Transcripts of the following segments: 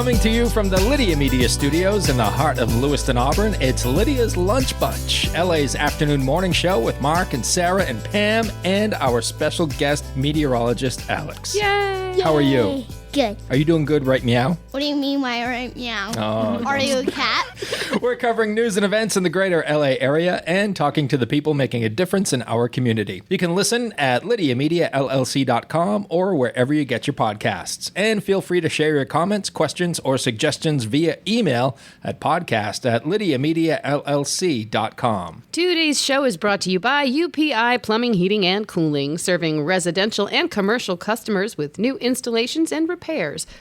Coming to you from the Lydia Media Studios in the heart of Lewiston, Auburn, it's Lydia's Lunch Bunch, LA's afternoon morning show with Mark and Sarah and Pam and our special guest meteorologist, Alex. Yay! How are you? Good. Are you doing good right meow? What do you mean by right meow? Oh, Are you a cat? We're covering news and events in the greater LA area and talking to the people making a difference in our community. You can listen at lydiamediallc.com or wherever you get your podcasts. And feel free to share your comments, questions, or suggestions via email at podcast@lydiamediallc.com. Today's show is brought to you by UPI Plumbing, Heating, and Cooling, serving residential and commercial customers with new installations and repairs.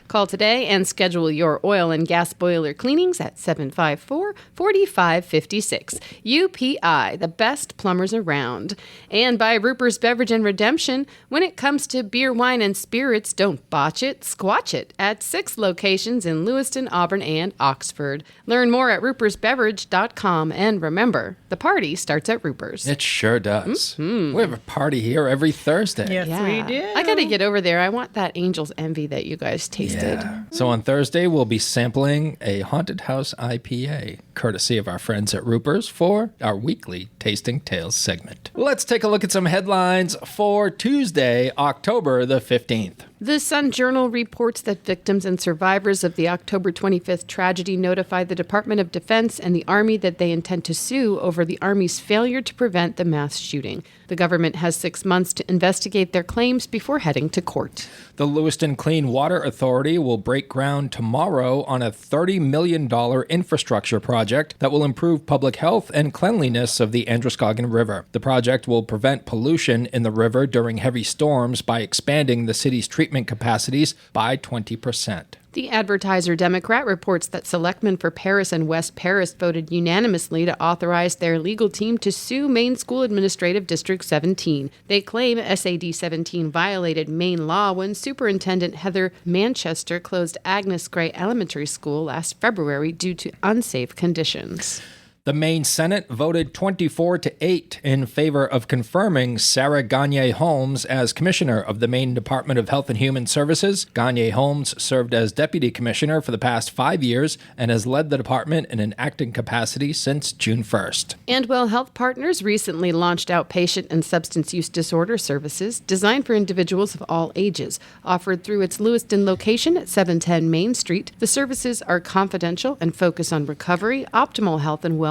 Call today and schedule your oil and gas boiler cleanings at 754-4556. UPI, the best plumbers around. And by Ruper's Beverage and Redemption. When it comes to beer, wine, and spirits, don't botch it, squatch it at 6 locations in Lewiston, Auburn, and Oxford. Learn more at rupersbeverage.com. And remember, the party starts at Ruper's. It sure does. Mm-hmm. We have a party here every Thursday. Yes, we do. I got to get over there. I want that Angel's Envy that you guys tasted. Yeah. So on Thursday, we'll be sampling a Haunted House IPA, courtesy of our friends at Ruper's for our weekly Tasting Tales segment. Let's take a look at some headlines for Tuesday, October the 15th. The Sun Journal reports that victims and survivors of the October 25th tragedy notified the Department of Defense and the Army that they intend to sue over the Army's failure to prevent the mass shooting. The government has 6 months to investigate their claims before heading to court. The Lewiston Clean Water Authority will break ground tomorrow on a $30 million infrastructure project that will improve public health and cleanliness of the Androscoggin River. The project will prevent pollution in the river during heavy storms by expanding the city's treatment capacities by 20%. The Advertiser Democrat reports that selectmen for Paris and West Paris voted unanimously to authorize their legal team to sue Maine School Administrative District 17. They claim SAD 17 violated Maine law when Superintendent Heather Manchester closed Agnes Gray Elementary School last February due to unsafe conditions. The Maine Senate voted 24-8 in favor of confirming Sarah Gagne-Holmes as Commissioner of the Maine Department of Health and Human Services. Gagne-Holmes served as Deputy Commissioner for the past 5 years and has led the department in an acting capacity since June 1st. And Well Health Partners recently launched outpatient and substance use disorder services designed for individuals of all ages. Offered through its Lewiston location at 710 Main Street, the services are confidential and focus on recovery, optimal health, and well-being.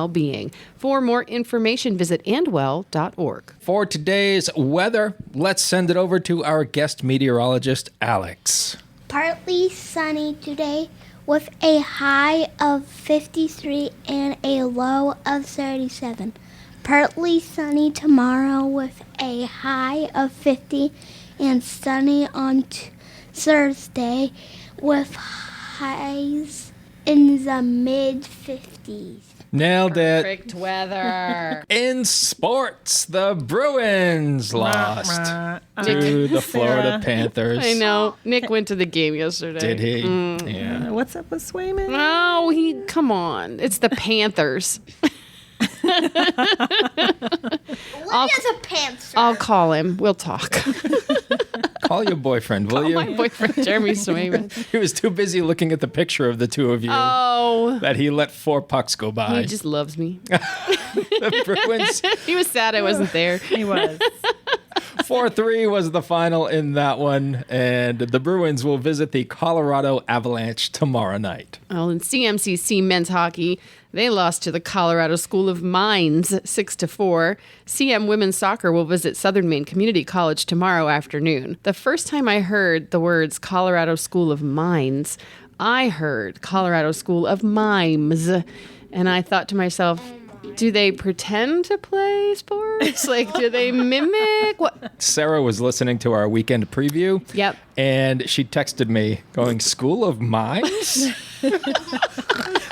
For more information, visit andwell.org. For today's weather, let's send it over to our guest meteorologist, Alex. Partly sunny today with a high of 53 and a low of 37. Partly sunny tomorrow with a high of 50 and sunny on Thursday with highs in the mid-50s. Nailed it. Perfect weather. In sports, the Bruins lost to the Florida Panthers. I know. Nick went to the game yesterday. Did he? Yeah. What's up with Swayman? Oh, come on. It's the Panthers. Lydia's a pantser. I'll call him. We'll talk. Call your boyfriend, will you? My boyfriend, Jeremy Swayman. He was too busy looking at the picture of the two of you Oh. that he let 4 pucks go by. He just loves me. The Bruins, He was sad I wasn't there. He was. 4-3 was the final in that one, and the Bruins will visit the Colorado Avalanche tomorrow night. Well, in CMCC men's hockey, they lost to the Colorado School of Mines 6-4. CM women's soccer will visit Southern Maine Community College tomorrow afternoon. The first time I heard the words Colorado School of Mines, I heard Colorado School of Mimes. And I thought to myself, do they pretend to play sports? Like, do they mimic? What? Sarah was listening to our weekend preview. Yep. And she texted me going, School of Mines?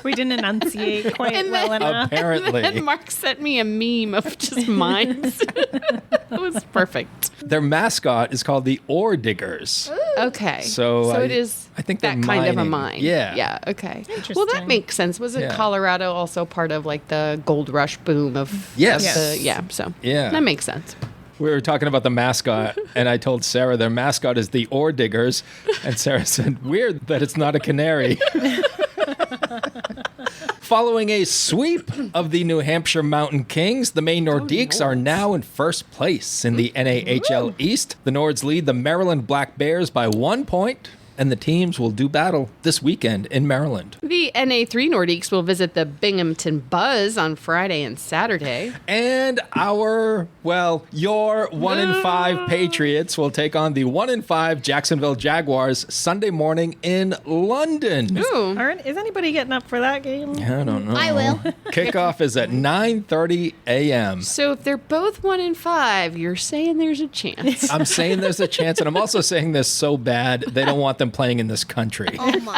We didn't enunciate quite well enough. Apparently. And Mark sent me a meme of just mines. It was perfect. Their mascot is called the Ore Diggers. Okay. So it is I think that they're kind of a mining. mine. Yeah. Yeah, okay. Well, that Interesting. makes sense. Wasn't Yeah. Colorado also part of like the gold rush boom of Yes. yeah, so Yeah. that makes sense. We were talking about the mascot, and I told Sarah their mascot is the Ore Diggers, and Sarah said, weird that it's not a canary. Following a sweep of the New Hampshire Mountain Kings, the Maine Nordiques are now in first place in the NAHL East. The Nords lead the Maryland Black Bears by 1 point, and the teams will do battle this weekend in Maryland. The NA3 Nordiques will visit the Binghamton Buzz on Friday and Saturday. And your 1-5 Patriots will take on the 1-5 Jacksonville Jaguars Sunday morning in London. Ooh. Is anybody getting up for that game? I don't know. I will. Kickoff is at 9:30 a.m. So if they're both 1-5, you're saying there's a chance. I'm saying there's a chance, and I'm also saying this so bad they don't want them playing in this country. Oh my.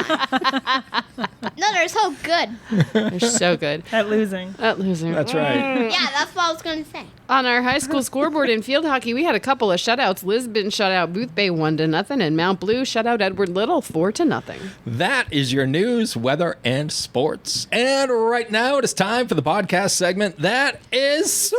No, they're so good. They're so good At losing. at losing. That's right. Yeah, that's what I was going to say. On our high school scoreboard in field hockey, we had a couple of shutouts. Lisbon shut out Booth Bay 1-0, and Mount Blue shut out Edward Little 4-0. That is your news, weather, and sports. And right now it is time for the podcast segment that is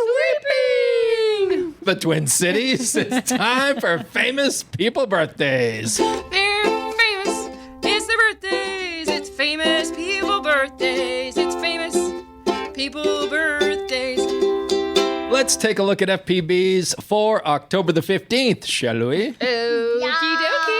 sweeping the Twin Cities. It's time for famous people birthdays. They're famous. It's their birthdays. It's famous people birthdays. It's famous people birthdays. Let's take a look at FPBs for October the 15th, shall we? Okie dokie.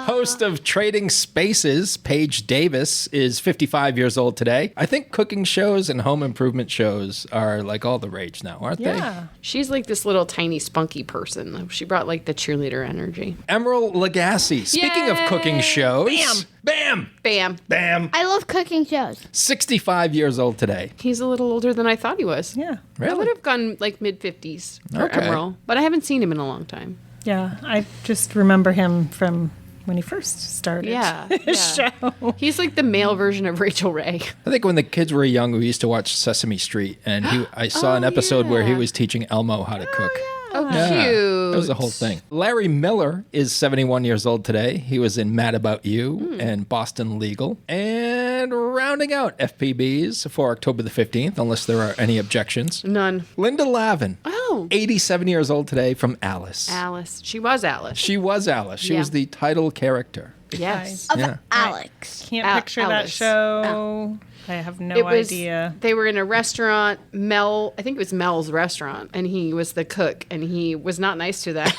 Host of Trading Spaces, Paige Davis, is 55 years old today. I think cooking shows and home improvement shows are like all the rage now, aren't Yeah. She's like this little tiny spunky person. She brought like the cheerleader energy. they? Emerald Lagasse. Speaking of cooking shows. Bam! Bam. Bam! I love cooking shows. 65 years old today. He's a little older than I thought he was. Yeah. I would have gone like mid-50s for Okay. Emerald, but I haven't seen him in a long time. Yeah. I just remember him from when he first started. Yeah, his yeah. show. He's like the male version of Rachel Ray. I think when the kids were young, we used to watch Sesame Street, and I saw an episode where he yeah. was teaching Elmo how to cook. Oh, Yeah, cute. that was the whole thing. Larry Miller is 71 years old today. He was in Mad About You and Boston Legal. And rounding out FPBs for October the 15th, unless there are any objections, None. Linda Lavin, Oh, 87 years old today, from Alice. Alice. She was Alice. She was Alice. She Yeah. was the title character. Yes. Of Yeah. Alex. Can't Al- picture that Alice. show. I have no It was, idea. They were in a restaurant, I think it was Mel's restaurant, and he was the cook, and he was not nice to them.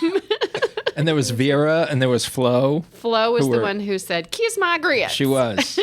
And there was Vera, and there was Flo. Flo was Who the were- one who said, "Kiss my grits." She was.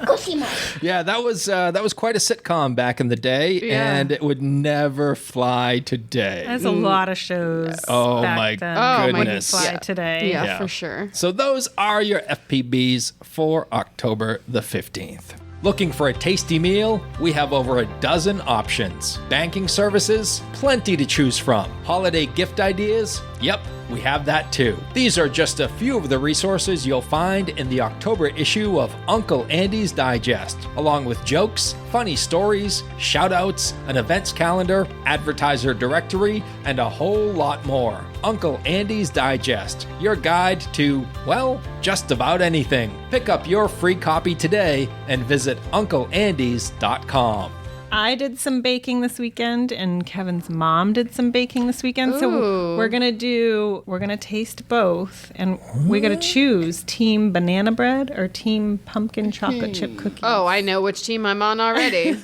Cookie Monster. Yeah, that was quite a sitcom back in the day, Yeah. and it would never fly today. There's a lot of shows. Oh, back my then Oh, wouldn't goodness. fly Yeah. today. Yeah, Yeah. for sure. So those are your FPBs for October the 15th. Looking for a tasty meal? We have over a dozen options. Banking services? Plenty to choose from. Holiday gift ideas? Yep, we have that too. These are just a few of the resources you'll find in the October issue of Uncle Andy's Digest, along with jokes, funny stories, shout-outs, an events calendar, advertiser directory, and a whole lot more. Uncle Andy's Digest, your guide to, well, just about anything. Pick up your free copy today and visit UncleAndys.com. I did some baking this weekend, and Kevin's mom did some baking this weekend. Ooh. So we're gonna taste both, and we gotta choose team banana bread or team pumpkin chocolate chip cookies. Oh, I know which team I'm on already.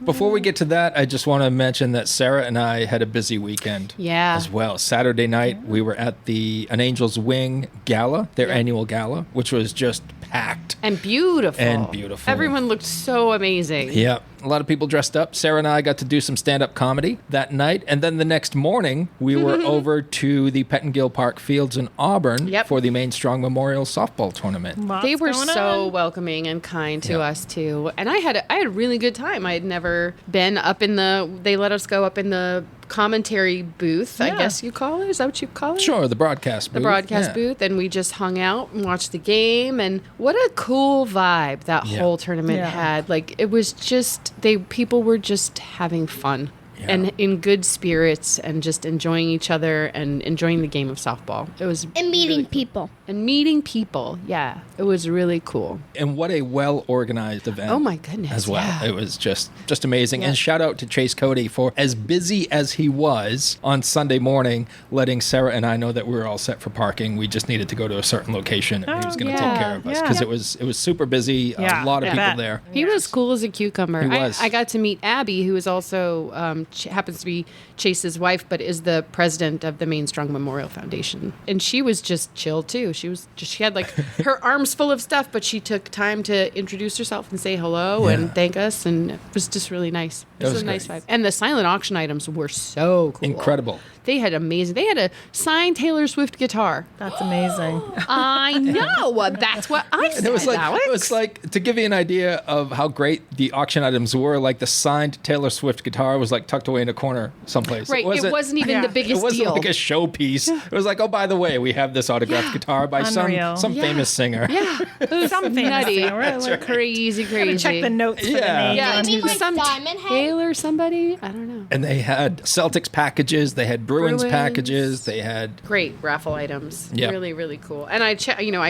Before we get to that, I just want to mention that Sarah and I had a busy weekend Yeah. as well. Saturday night, we were at the An Angel's Wing Gala, their annual gala, which was just packed. And beautiful. And beautiful. Everyone looked so amazing. Yeah, a lot of people dressed up. Sarah and I got to do some stand-up comedy that night, and then the next morning we were over to the Pettingill Park Fields in Auburn Yep. for the Maine Strong Memorial Softball Tournament. Lots They were going so on. welcoming and kind to Yeah. us too. And I had a really good time. I had never been up in they let us go up in the commentary booth, I Yeah. guess you call it. Is that what you call it? Sure, the broadcast booth. The broadcast yeah. booth, and we just hung out and watched the game. And what a cool vibe that Yeah. whole tournament Yeah. had. Like, it was just people were just having fun. and in good spirits and just enjoying each other and enjoying the game of softball. It was And meeting really cool. people. And meeting people. Yeah. It was really cool. And what a well-organized event. Oh my goodness. As well. Yeah. It was just amazing. And shout out to Chase Cody for, as busy as he was on Sunday morning, letting Sarah and I know that we were all set for parking. We just needed to go to a certain location, and he was going to take care of us because it was super busy. Yeah, a lot of I people bet. there. He was cool as a cucumber. He was. I got to meet Abby, who is also happens to be Chase's wife, but is the president of the Maine Strong Memorial Foundation. And she was just chill too. She had like her arms full of stuff, but she took time to introduce herself and say hello and thank us, and it was just really nice. It was a nice great. vibe. And the silent auction items were so cool. Incredible. They had a signed Taylor Swift guitar. That's amazing. I know. That's what I said, And Alex. it was like, to give you an idea of how great the auction items were, like the signed Taylor Swift guitar was like tucked away in a corner someplace. Right. It wasn't even the biggest It wasn't deal. like a showpiece. It was like, oh, by the way, we have this autographed guitar by Unreal. some famous singer. Yeah. It was Some famous nutty. singer. That's right. Crazy. Check the notes for the Yeah. name. Yeah, You mean like some Diamond Head? Taylor somebody. I don't know. And they had Celtics packages. They had Bruins Bruins. packages. They had... Great raffle items. Yeah. Really, really cool. And I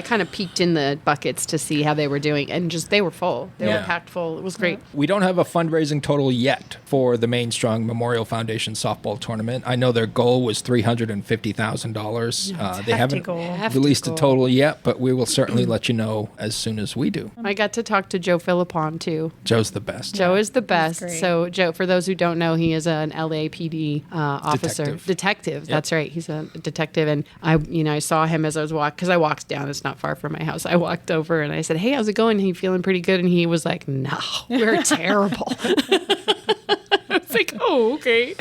kind of peeked in the buckets to see how they were doing, and just they were full. They were packed full. It was great. We don't have a fundraising total yet for the Maine Strong Memorial Foundation softball tournament. I know their goal was $350,000. They haven't goal. Hefty released goal. a total yet, but we will certainly let you know as soon as we do. I got to talk to Joe Philippon too. Joe's the best. Joe is the best. great. So Joe, for those who don't know, he is an LAPD officer. Detective. That's right. He's a detective. And I saw him as I was walking, because I walked down. It's not far from my house. I walked over and I said, "Hey, how's it going? He feeling pretty good?" And he was like, "No, we're terrible." I was like, "Oh, okay."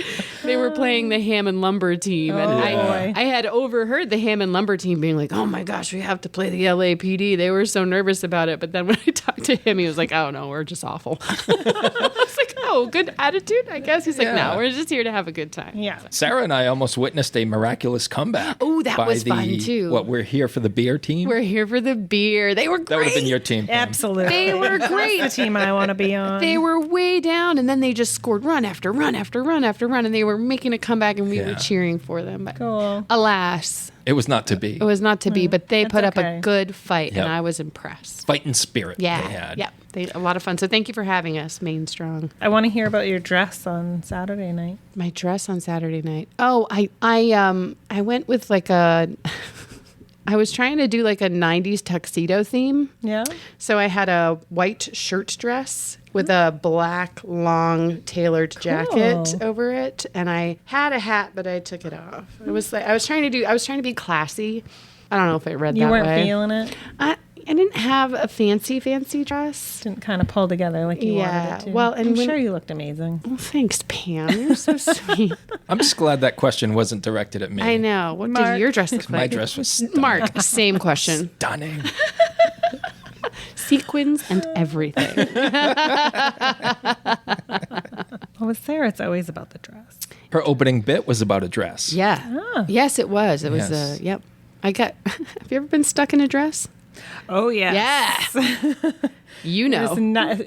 They were playing the Hammond Lumber team, and boy. I had overheard the Hammond Lumber team being like, "Oh my gosh, we have to play the LAPD." They were so nervous about it, but then when I talked to him, he was like, "Oh no, we're just awful." I was like, "Oh, good attitude, I guess." He's like, Yeah. "No, we're just here to have a good time." Yeah. Sarah and I almost witnessed a miraculous comeback. Oh, that by was fun, too. What, we're here for the beer team? We're here for the beer. They were great. That would have been your team. Pam. Absolutely. They were great. That's the team I want to be on. They were way down, and then they just scored run after run after run after run, and they were making a comeback, and we were Yeah. cheering for them. But Cool. alas, It was not to be. it was not to be. But they put up okay. a good fight, Yep. and I was impressed. Fighting spirit Yeah, they had. yeah, a lot of fun. So thank you for having us, Maine Strong. I want to hear about your dress on Saturday night. My dress on Saturday night. Oh, I went with like a. I was trying to do like a 90s tuxedo theme. Yeah. So I had a white shirt dress with a black long tailored jacket Cool. over it, and I had a hat, but I took it off. It was like I was trying to be classy. I don't know if I read You that weren't way. feeling it? I didn't have a fancy dress. Didn't kind of pull together like you Yeah, wanted it to. well, and I'm when- sure you looked amazing. Oh, thanks, Pam. You're so sweet. I'm just glad that question wasn't directed at me. I know. What Mark. did your dress look My like? dress was stunning. Mark, same question. Stunning. Sequins and everything. Well, with Sarah, it's always about the dress. Her opening bit was about a dress. Yeah. Ah. Yes, it was. It was. Yes. Yep. I got. Have you ever been stuck in a dress? Oh, yes. Yeah. You know. It's not,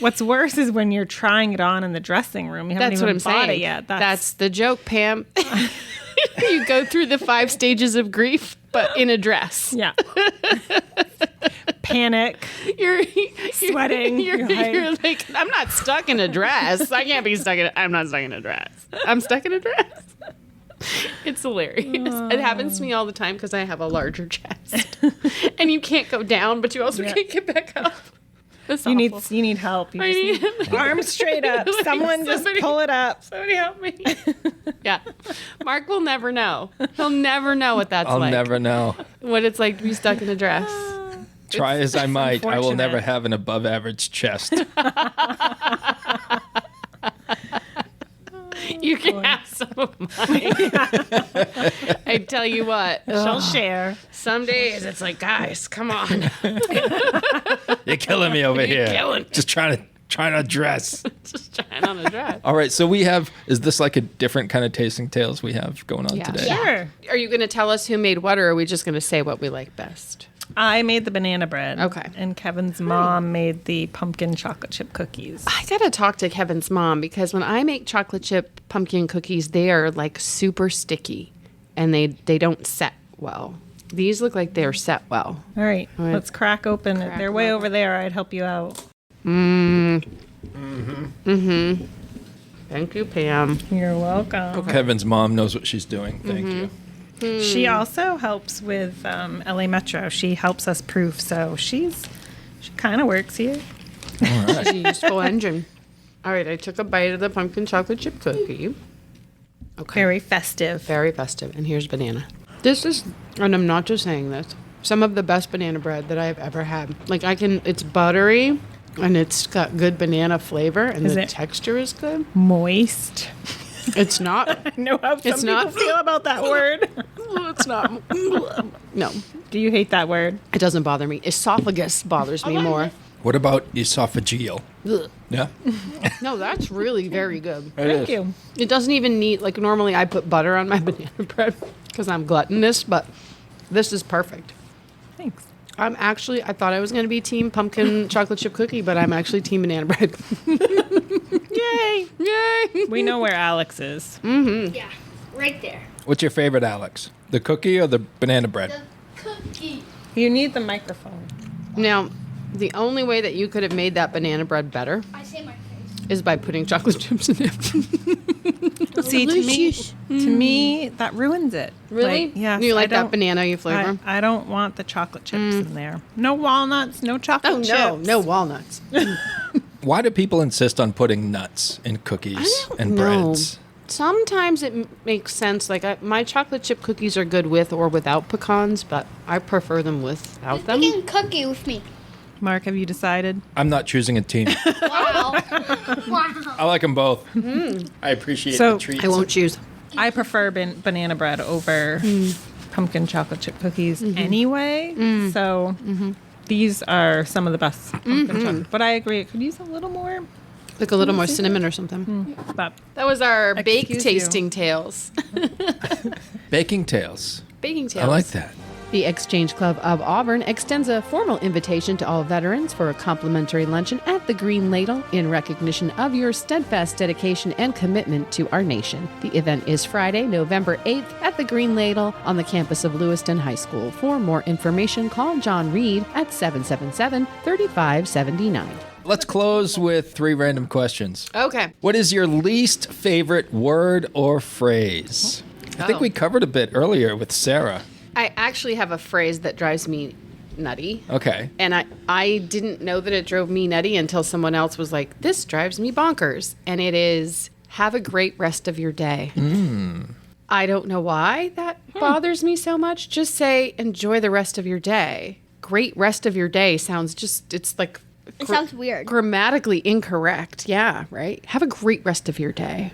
what's worse is when you're trying it on in the dressing room. You haven't That's even what I'm bought saying. it yet. That's the joke, Pam. You go through the 5 stages of grief, but in a dress. yeah. Panic. You're Sweating. You're like, I'm not stuck in a dress. I can't be stuck in. I'm not stuck in a dress. I'm stuck in a dress. It's hilarious. It happens to me all the time because I have a larger chest, and you can't go down, but you also Yeah. can't get back up. That's You need awful. help. You I just need- need arms straight up. Like, Someone just somebody- pull it up. Somebody help me. Yeah. Mark will never know. He'll never know what that's I'll like. never know. What it's like to be stuck in a dress. Try as I might, I will unfortunate. never have an above average chest. You can have some of mine. I tell you what. She'll share. Some days it's like, guys, come on. You're killing me over here. killing me. Just trying to dress. Just trying on a dress. All right, so we have, is this like a different kind of tasting tales we have going on Yeah. today? Yeah. Sure. Are you going to tell us who made what, or are we just going to say what we like best? I made the banana bread. Okay. And Kevin's mom made the pumpkin chocolate chip cookies. I gotta talk to Kevin's mom because when I make chocolate chip pumpkin cookies, they are like super sticky and they don't set well. These look like they're set well. All right. right. Let's crack open. They're way over there. I'd help you out. Thank you, Pam. You're welcome. Kevin's mom knows what she's doing. Thank you. She also helps with LA Metro. She helps us proof, so she kind of works here. She's a useful engine. All right, I took a bite of the pumpkin chocolate chip cookie. Okay. Very festive. Very festive. And here's banana. This is, and I'm not just saying this, some of the best banana bread that I've ever had. Like it's buttery and it's got good banana flavor and Is the it texture is good. Moist. It's not. I know how some people feel about that word. It's not. No, Do you hate that word? it doesn't bother me. Esophagus bothers me more. What about esophageal? Ugh. Yeah? No, that's really very good. Thank you. It doesn't even need, like, normally I put butter on my banana bread because I'm gluttonous, but this is perfect. Thanks. I thought I was going to be team pumpkin chocolate chip cookie, but I'm actually team banana bread. Yay. Yay! We know where Alex is. Yeah, right there. What's your favorite, Alex? The cookie or the banana bread? The cookie. You need the microphone. Now, the only way that you could have made that banana bread better I say my face. is by putting chocolate chips in it. See, to me, that ruins it. Really? Like, yes, You I like that don't- banana flavor? I don't want the chocolate chips in there. No walnuts, no chocolate Oh, chips. no walnuts. Why do people insist on putting nuts in cookies and No. breads? Sometimes it makes sense. Like my chocolate chip cookies are good with or without pecans, but I prefer them without them. You can cookie with me. Mark, have you decided? I'm not choosing a team. Wow. Wow. I like them both. I appreciate So- the treats. I won't choose. I prefer banana bread over pumpkin chocolate chip cookies anyway. So these are some of the best pumpkin chocolate. But I agree, it could use a little more. Like a little more cinnamon or something. But That was our bake Excuse you. tasting tales. Baking Tales. Baking tales. I like that. The Exchange Club of Auburn extends a formal invitation to all veterans for a complimentary luncheon at the Green Ladle in recognition of your steadfast dedication and commitment to our nation. The event is Friday, November 8th at the Green Ladle on the campus of Lewiston High School. For more information, call John Reed at 777-3579. Let's close with 3 random questions. Okay. What is your least favorite word or phrase? I think Oh. we covered a bit earlier with Sarah. I actually have a phrase that drives me nutty. Okay. And I didn't know that it drove me nutty until someone else was like, this drives me bonkers. And it is, have a great rest of your day. I don't know why that bothers me so much. Just say, enjoy the rest of your day. Great rest of your day sounds just, it's like It sounds weird. grammatically incorrect. Yeah, right? Have a great rest of your day.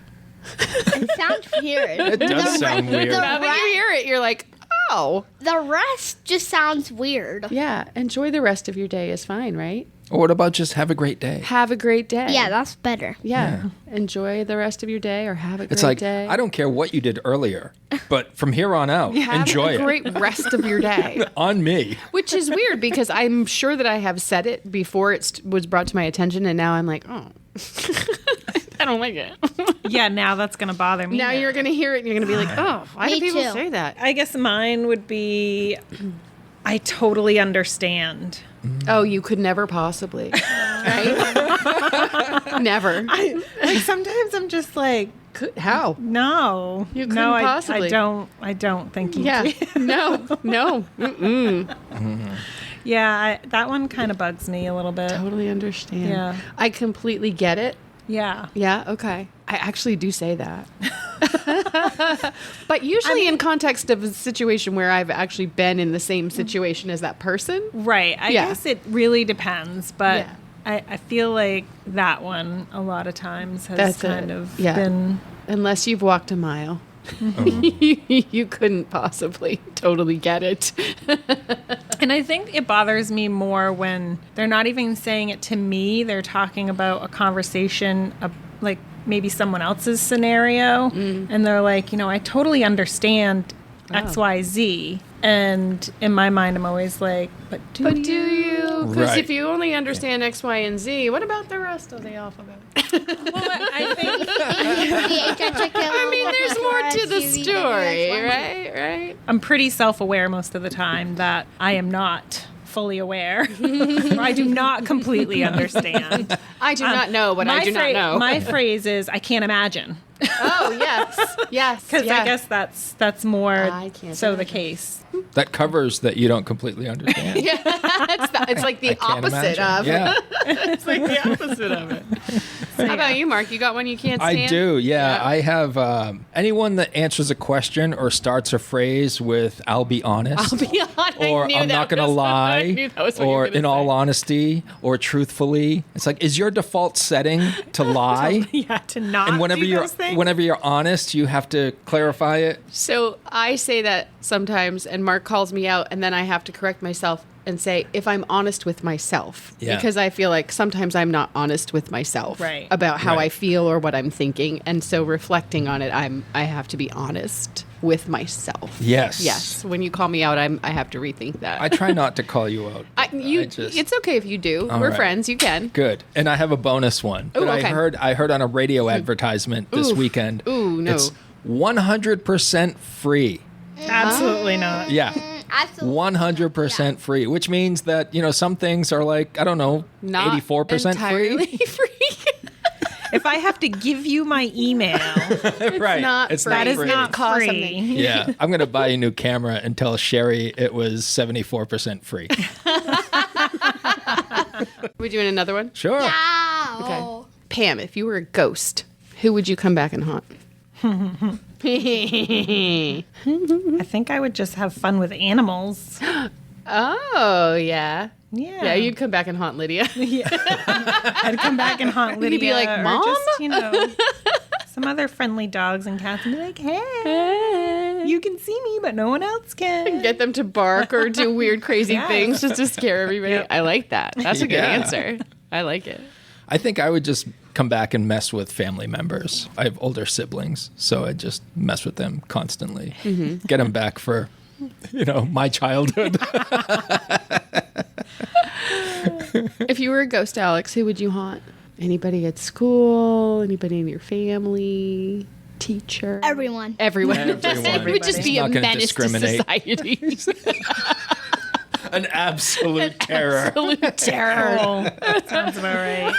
It sounds weird. It does sound weird. Now that you hear it, you're like, oh, The rest just sounds weird. yeah, enjoy the rest of your day is fine, right? Or what about just have a great day? Have a great day. Yeah, that's better. Yeah. Enjoy the rest of your day or have a great It's like, day. I don't care what you did earlier, but from here on out, Have enjoy a great rest of your day. it. On me. Which is weird because I'm sure that I have said it before it was brought to my attention, and now I'm like, oh, I don't like it. yeah, now that's going to bother me. Now you're going to hear it and you're going to be like, oh, why do Me people too. say that? I guess mine would be I totally understand. Oh, you could never possibly. Right? Never. Like sometimes I'm just like, How? no. You no, couldn't I possibly. don't think you Yeah. can. No. Mm-mm. Yeah, that one kind of bugs me a little bit. Totally understand. Yeah. I completely get it. Yeah. Yeah, okay. I actually do say that. But usually in context of a situation where I've actually been in the same situation as that person. Right. I Yeah. guess it really depends, but Yeah. I feel like that one a lot of times has That's kind it. of Yeah. been Unless you've walked a mile. You couldn't possibly totally get it. And I think it bothers me more when they're not even saying it to me. They're talking about a conversation, like maybe someone else's scenario. And they're like, I totally understand X, Y, Z. And in my mind, I'm always like, but do But you? do you? Because Right. if you only understand X, Y, and Z, what about the rest of the alphabet? I think I mean, there's more to the story, right? I'm pretty self-aware most of the time that I am not fully aware. I do not completely understand. I do not know what I do not know. My phrase is, I can't imagine. Oh, yes. Because I guess that's more I can't so the imagine. case. That covers that you don't completely understand. It's like the I can't opposite imagine. of. Yeah, It's like the opposite of it. How about you, Mark? You got one you can't stand? I do. Yeah, I have anyone that answers a question or starts a phrase with "I'll be honest," I'll be honest. I or knew "I'm that not gonna was- I lie," knew that was what you were or gonna "In all say. honesty," or "Truthfully." It's like, is your default setting to lie? Yeah, to not And whenever do you're those things. whenever you're honest, you have to clarify it. So I say that sometimes, and Mark calls me out, and then I have to correct myself and say, if I'm honest with myself, Yeah. because I feel like sometimes I'm not honest with myself Right. about how Right. I feel or what I'm thinking. And so reflecting on it, I have to be honest with myself. Yes. Yes. When you call me out, I have to rethink that. I try not to call you out. It's okay if you do. All We're right. friends. You can. Good. And I have a bonus one Ooh, that okay. I heard on a radio advertisement this Oof. weekend. Ooh, no. It's 100% free. Absolutely not. Yeah. Absolutely. 100% free, which means that, some things are like, I don't know, Not 84% entirely free. free. If I have to give you my email, Right. not It's free. not that is free. not Cost free. something. Yeah. I'm going to buy a new camera and tell Sherry it was 74% free. We doing another one? Sure. Ow. Pam, if you were a ghost, who would you come back and haunt? I think I would just have fun with animals. Oh, yeah. Yeah. Yeah, you'd come back and haunt Lydia. I'd come back and haunt Lydia. You'd be like, or "Mom?" just, some other friendly dogs and cats and be like, hey, you can see me, but no one else can. Get them to bark or do weird, crazy Yes. things just to scare everybody. Yep. I like that. That's a good Yeah. answer. I like it. I think I would just come back and mess with family members. I have older siblings, so I just mess with them constantly. Mm-hmm. Get them back for, my childhood. If you were a ghost, Alex, who would you haunt? Anybody at school? Anybody in your family? Teacher? Everyone. Everyone. Everyone. It would just be Not a gonna menace to discriminate. society. An absolute terror. Absolute terror. Oh, sounds about right.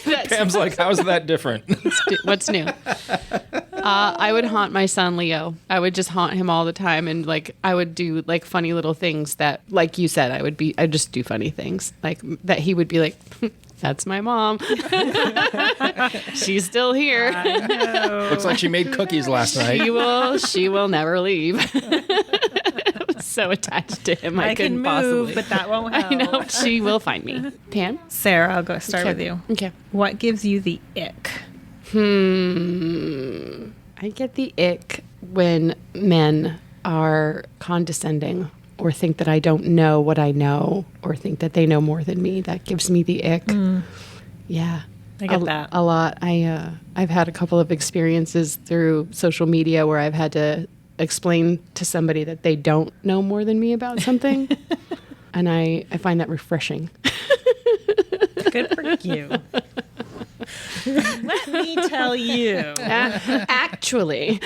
That's Pam's like, how's that different? what's new. I would haunt my son Leo. I would just haunt him all the time, and I would do funny little things that, like you said, I'd just do funny things that he would be like, "That's my mom. She's still here. Looks like she made cookies last night. She will never leave." I was so attached to him, I I couldn't can possibly. move, but that won't help. I know she will find me. Pam, Sarah, I'll go start Okay. with you. Okay. What gives you the ick? I get the ick when men are condescending or think that I don't know what I know or think that they know more than me. That gives me the ick. Yeah. I get that. A lot. I've had a couple of experiences through social media where I've had to explain to somebody that they don't know more than me about something. And I find that refreshing. Good for you. Let me tell you. Actually,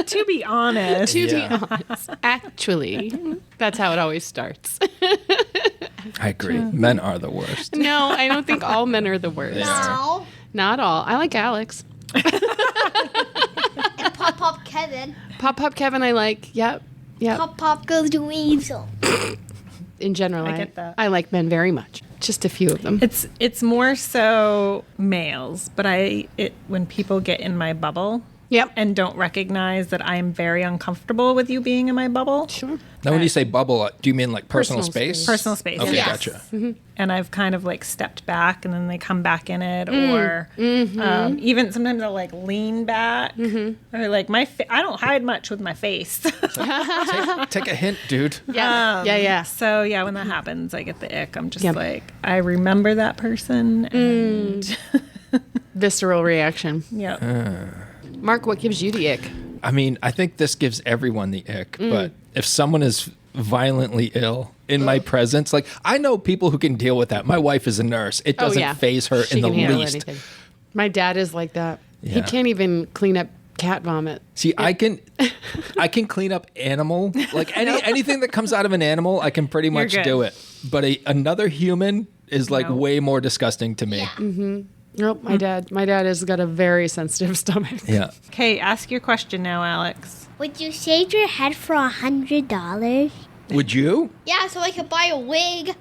To be honest, to be honest, actually, that's how it always starts. I agree. Men are the worst. No, I don't think all men are the worst. No. Not all. I like Alex. And Pop Kevin. Pop Kevin, I like. Yep. Pop goes to Weasel. In general, I get that. I like men very much. Just a few of them. it's more so males, but when people get in my bubble Yep. and don't recognize that I'm very uncomfortable with you being in my bubble. Sure. Now, when you say bubble, do you mean like personal Personal space? space. Personal space. Okay, Yes. gotcha. And I've kind of stepped back and then they come back in it, or even sometimes I'll lean back, or I don't hide much with my face. Take a hint, dude. Yeah. Yeah. So yeah, when that happens, I get the ick. I'm just Yep. I remember that person, and Visceral reaction. yeah. Mark, what gives you the ick? I mean, I think this gives everyone the ick, but if someone is violently ill in my presence, like I know people who can deal with that. My wife is a nurse. It doesn't faze her She in the can handle least. anything. My dad is like that. He Yeah. can't even clean up cat vomit. See, I can clean up animal, like anything that comes out of an animal, I can pretty much good. do it. But another human is like No. way more disgusting to me. Yeah. Nope, my dad has got a very sensitive stomach. Yeah. Okay, ask your question now, Alex. Would you shave your head for $100? Would you? Yeah, so I could buy a wig.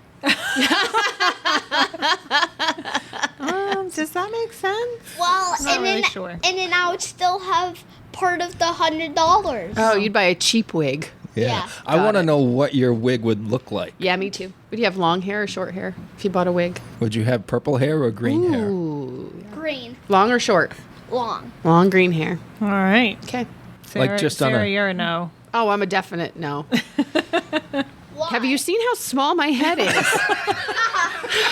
Does that make sense? Well, Not and really then sure. and then I would still have part of the $100. Oh, you'd buy a cheap wig. Yeah. I Got want to it. know what your wig would look like. Yeah, me too. Would you have long hair or short hair if you bought a wig? Would you have purple hair or green hair? Ooh. Green, Long or short? long. Long green hair. All right. Okay. Sarah, just on Sarah, a- you're a no. Oh, I'm a definite no. Why? Have you seen how small my head is?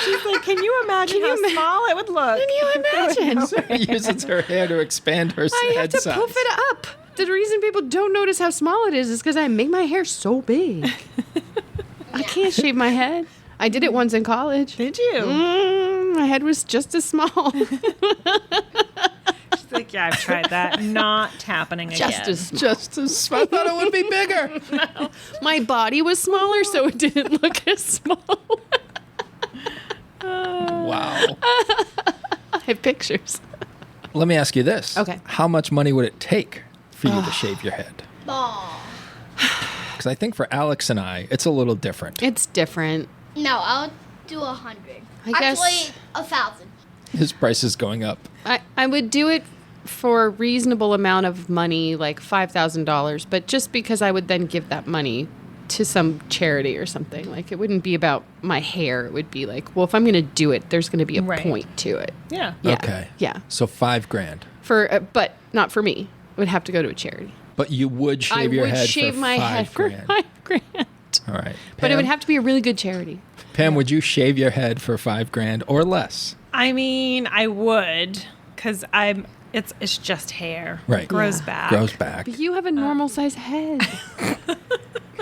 She's like, can you imagine Can you how ima- small it would look? Can you imagine? Sarah uses her hair to expand her I have head to size. poof it up. The reason people don't notice how small it is because I make my hair so big. I can't shave my head. I did it once in college. Did you? My head was just as small. She's like, yeah, I've tried that. Not happening again. Just as small. Just as I thought it would be bigger. My body was smaller, so it didn't look as small. Wow. I have pictures. Let me ask you this. Okay. How much money would it take for you to shave your head? Aw. Because I think for Alex and I, it's a little different. It's different. No, I'll do 100. I guess- Actually, 1,000. His price is going up. I would do it for a reasonable amount of money, like $5,000, but just because I would then give that money to some charity or something. Like it wouldn't be about my hair. It would be like, well, if I'm going to do it, there's going to be a Right. point to it. Yeah. Yeah. Okay. Yeah. So $5,000. But not for me. It would have to go to a charity. But you would shave I your would head shave for my head for $5,000. $5,000. All right. But it would Pam? have to be a really good charity. Pam, would you shave your head for $5,000 or less? I mean, I would, because it's just hair. Right. It grows Yeah. back. Grows back. But you have a normal size head.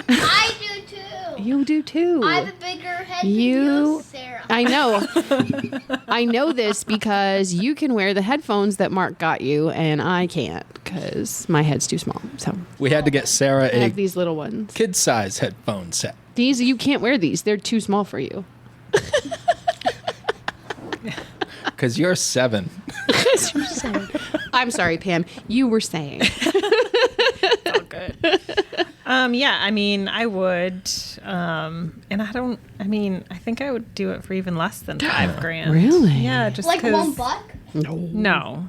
I do too. You do too. I have a bigger head You- than you, Sarah. I know. I know this because you can wear the headphones that Mark got you, and I can't because my head's too small. So We had to get Sarah I a have these little ones. kid-size headphone set. These you can't wear these; they're too small for you. Because you're 7. I'm sorry, Pam. You were saying. All good. Yeah, I mean, I would. And I think I would do it for even less than $5,000. Really? Yeah, just Like 'cause- $1? No.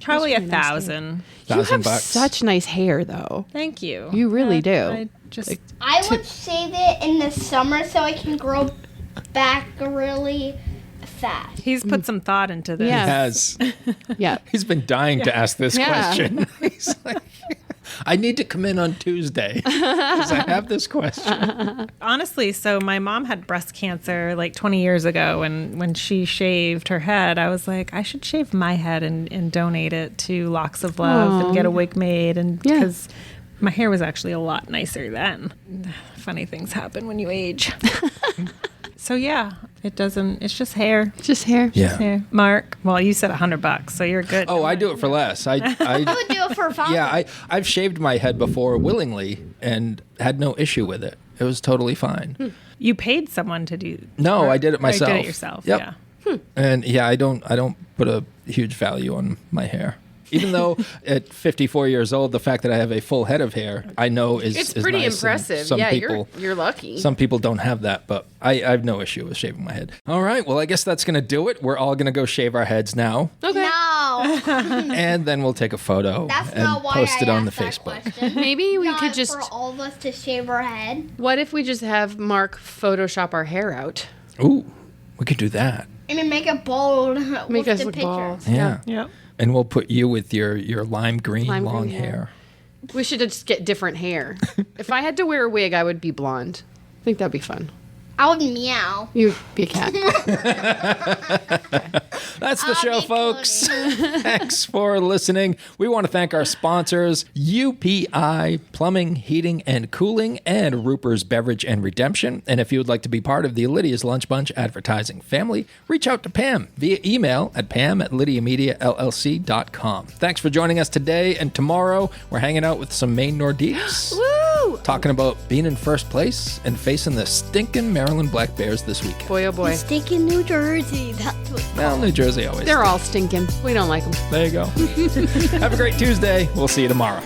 Probably really nice 1,000. You have $1,000. such nice hair, though. Thank you. You really do. I just I would shave it in the summer so I can grow back really fast. he's put some thought into this. Yeah. Has. Yeah. He's been dying to ask this Yeah. question. He's like, I need to come in on Tuesday because I have this question. Honestly, so my mom had breast cancer like 20 years ago, and when she shaved her head, I was like, I should shave my head and donate it to Locks of Love Aw. and get a wig made. And Yeah. because my hair was actually a lot nicer then. Funny things happen when you age. So yeah, it's just hair. Just hair. Yeah. Hair. Mark, well, you said $100, so you're good. Oh, I do it for less. I would do it for 5. Yeah, I've shaved my head before willingly and had no issue with it. It was totally fine. You paid someone to do. No, or- I did it or you myself. did it yourself. Yep. Yeah. And yeah, I don't put a huge value on my hair. Even though at 54 years old, the fact that I have a full head of hair, I know is It's is pretty nice, and impressive. Some Yeah, people, you're lucky. Some people don't have that, but I have no issue with shaving my head. All right, well, I guess that's going to do it. We're all going to go shave our heads now, Okay. No. and then we'll take a photo That's and not why post I it on the asked that Facebook. question. Maybe we Not could just. for all of us to shave our head. What if we just have Mark Photoshop our hair out? Ooh, we could do that. And then make it bold Make with us the look picture. bald. Yeah. Yep. And we'll put you with your lime green Lime long green hair. hair. We should just get different hair. If I had to wear a wig, I would be blonde. I think that'd be fun. I would meow. You be a cat. That's the I'll show, be folks. Thanks for listening. We want to thank our sponsors, UPI Plumbing, Heating, and Cooling, and Ruper's Beverage and Redemption. And if you would like to be part of the Lydia's Lunch Bunch advertising family, reach out to Pam via email at pam@lydiamediallc.com. Thanks for joining us today, and tomorrow we're hanging out with some Maine Nordiques. Woo! Talking about being in first place and facing the stinking Maryland Black Bears this weekend. Boy, oh boy. Stinking New Jersey. That's what. Well, New Jersey always. They're all stinking. We don't like them. There you go. Have a great Tuesday. We'll see you tomorrow.